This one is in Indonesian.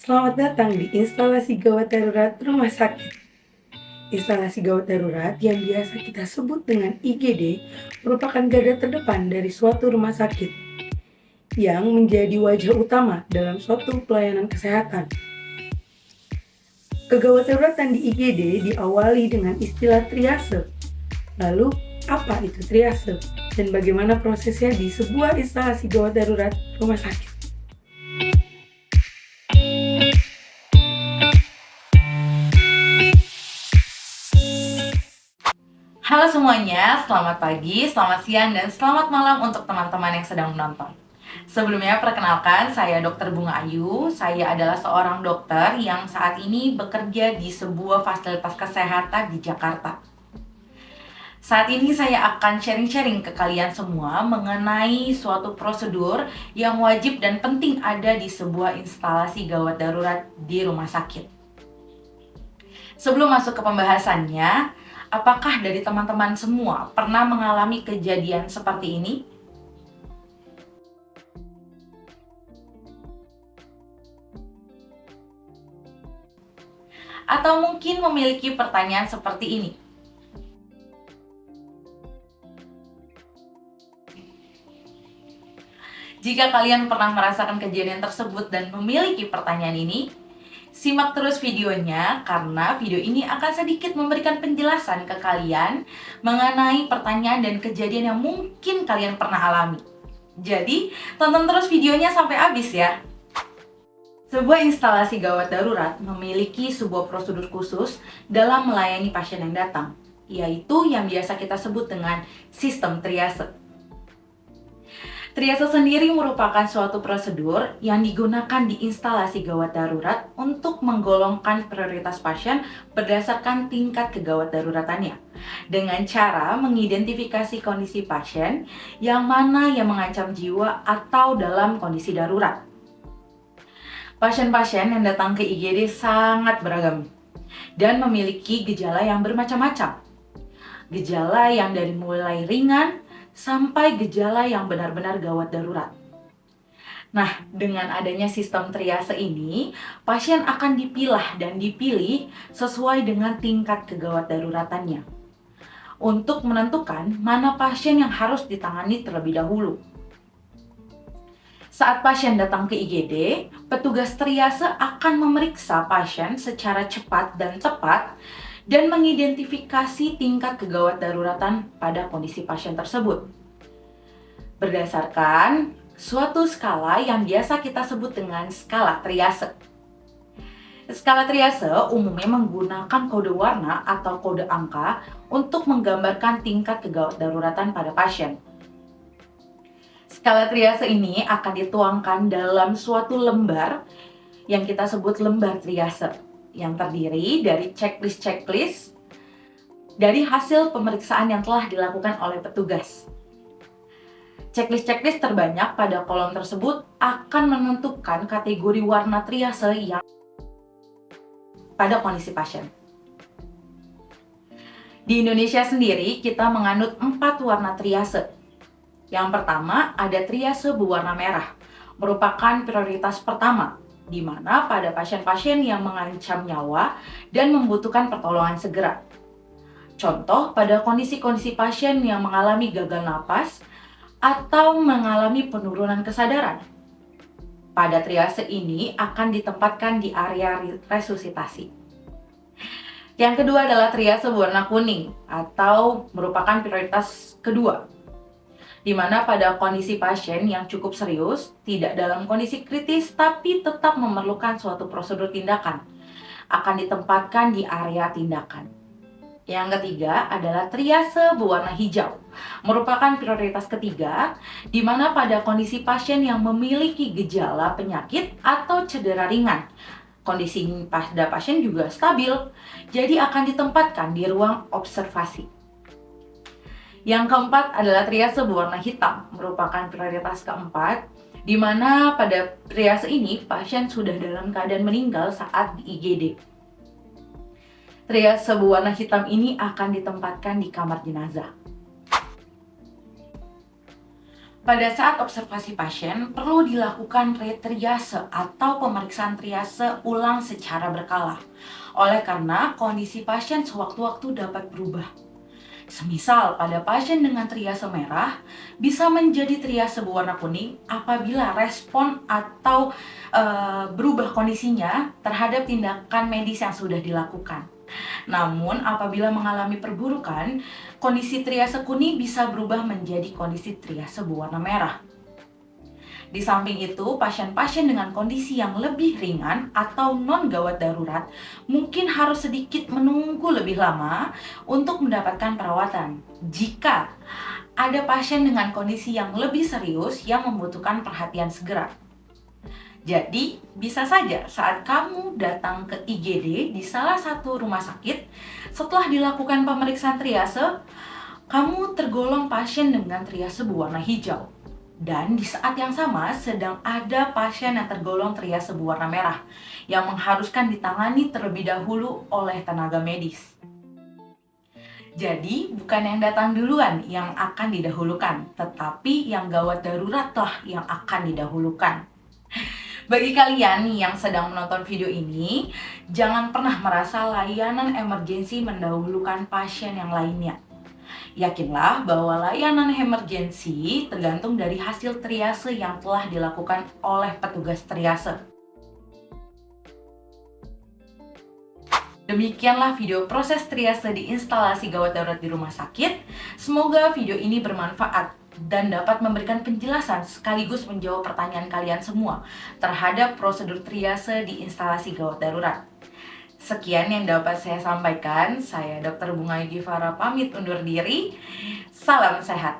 Selamat datang di instalasi gawat darurat rumah sakit. Instalasi gawat darurat yang biasa kita sebut dengan IGD merupakan garda terdepan dari suatu rumah sakit yang menjadi wajah utama dalam suatu pelayanan kesehatan. Kegawat daruratan di IGD diawali dengan istilah triase. Lalu, apa itu triase dan bagaimana prosesnya di sebuah instalasi gawat darurat rumah sakit? Halo semuanya, selamat pagi, selamat siang, dan selamat malam untuk teman-teman yang sedang menonton. Sebelumnya, perkenalkan, saya Dr. Bunga Ayu. Saya adalah seorang dokter yang saat ini bekerja di sebuah fasilitas kesehatan di Jakarta. Saat ini saya akan sharing-sharing ke kalian semua mengenai suatu prosedur yang wajib dan penting ada di sebuah instalasi gawat darurat di rumah sakit. Sebelum masuk ke pembahasannya, apakah dari teman-teman semua pernah mengalami kejadian seperti ini? Atau mungkin memiliki pertanyaan seperti ini. Jika kalian pernah merasakan kejadian tersebut dan memiliki pertanyaan ini, simak terus videonya karena video ini akan sedikit memberikan penjelasan ke kalian mengenai pertanyaan dan kejadian yang mungkin kalian pernah alami. Jadi, tonton terus videonya sampai habis ya. Sebuah instalasi gawat darurat memiliki sebuah prosedur khusus dalam melayani pasien yang datang, yaitu yang biasa kita sebut dengan sistem triase. Triase sendiri merupakan suatu prosedur yang digunakan di instalasi gawat darurat untuk menggolongkan prioritas pasien berdasarkan tingkat kegawat daruratannya, dengan cara mengidentifikasi kondisi pasien yang mana yang mengancam jiwa atau dalam kondisi darurat. Pasien-pasien yang datang ke IGD sangat beragam dan memiliki gejala yang bermacam-macam. Gejala yang dari mulai ringan sampai gejala yang benar-benar gawat darurat. Nah, dengan adanya sistem triase ini, pasien akan dipilah dan dipilih sesuai dengan tingkat kegawat daruratannya untuk menentukan mana pasien yang harus ditangani terlebih dahulu. Saat pasien datang ke IGD, petugas triase akan memeriksa pasien secara cepat dan tepat dan mengidentifikasi tingkat kegawat daruratan pada kondisi pasien tersebut. Berdasarkan suatu skala yang biasa kita sebut dengan skala triase. Skala triase umumnya menggunakan kode warna atau kode angka untuk menggambarkan tingkat kegawat daruratan pada pasien. Skala triase ini akan dituangkan dalam suatu lembar yang kita sebut lembar triase, yang terdiri dari checklist dari hasil pemeriksaan yang telah dilakukan oleh petugas. Checklist terbanyak pada kolom tersebut akan menentukan kategori warna triase yang pada kondisi pasien. Di Indonesia sendiri, kita menganut 4 warna triase. Yang pertama, ada triase berwarna merah, merupakan prioritas pertama, di mana pada pasien-pasien yang mengancam nyawa dan membutuhkan pertolongan segera. Contoh, pada kondisi-kondisi pasien yang mengalami gagal napas atau mengalami penurunan kesadaran. Pada triase ini akan ditempatkan di area resusitasi. Yang kedua adalah triase berwarna kuning atau merupakan prioritas kedua, di mana pada kondisi pasien yang cukup serius, tidak dalam kondisi kritis tapi tetap memerlukan suatu prosedur tindakan, akan ditempatkan di area tindakan. Yang ketiga adalah triase berwarna hijau, merupakan prioritas ketiga, di mana pada kondisi pasien yang memiliki gejala penyakit atau cedera ringan, kondisi pada pasien juga stabil, jadi akan ditempatkan di ruang observasi. Yang keempat adalah triase berwarna hitam, merupakan prioritas keempat, di mana pada triase ini pasien sudah dalam keadaan meninggal saat di IGD. Triase berwarna hitam ini akan ditempatkan di kamar jenazah. Pada saat observasi pasien, perlu dilakukan retriase atau pemeriksaan triase ulang secara berkala. Oleh karena kondisi pasien sewaktu-waktu dapat berubah. Semisal pada pasien dengan triase merah bisa menjadi triase berwarna kuning apabila respon atau berubah kondisinya terhadap tindakan medis yang sudah dilakukan. Namun apabila mengalami perburukan, kondisi triase kuning bisa berubah menjadi kondisi triase berwarna merah. Di samping itu, pasien-pasien dengan kondisi yang lebih ringan atau non-gawat darurat mungkin harus sedikit menunggu lebih lama untuk mendapatkan perawatan. Jika ada pasien dengan kondisi yang lebih serius yang membutuhkan perhatian segera. Jadi, bisa saja saat kamu datang ke IGD di salah satu rumah sakit, setelah dilakukan pemeriksaan triase, kamu tergolong pasien dengan triase berwarna hijau. Dan di saat yang sama sedang ada pasien yang tergolong triase berwarna merah yang mengharuskan ditangani terlebih dahulu oleh tenaga medis. Jadi, bukan yang datang duluan yang akan didahulukan, tetapi yang gawat daruratlah yang akan didahulukan. Bagi kalian yang sedang menonton video ini, jangan pernah merasa layanan emergensi mendahulukan pasien yang lainnya. Yakinlah bahwa layanan emergensi tergantung dari hasil triase yang telah dilakukan oleh petugas triase. Demikianlah video proses triase di instalasi gawat darurat di rumah sakit. Semoga video ini bermanfaat dan dapat memberikan penjelasan sekaligus menjawab pertanyaan kalian semua terhadap prosedur triase di instalasi gawat darurat. Sekian yang dapat saya sampaikan. Saya Dr. Bunga Givara pamit undur diri. Salam sehat.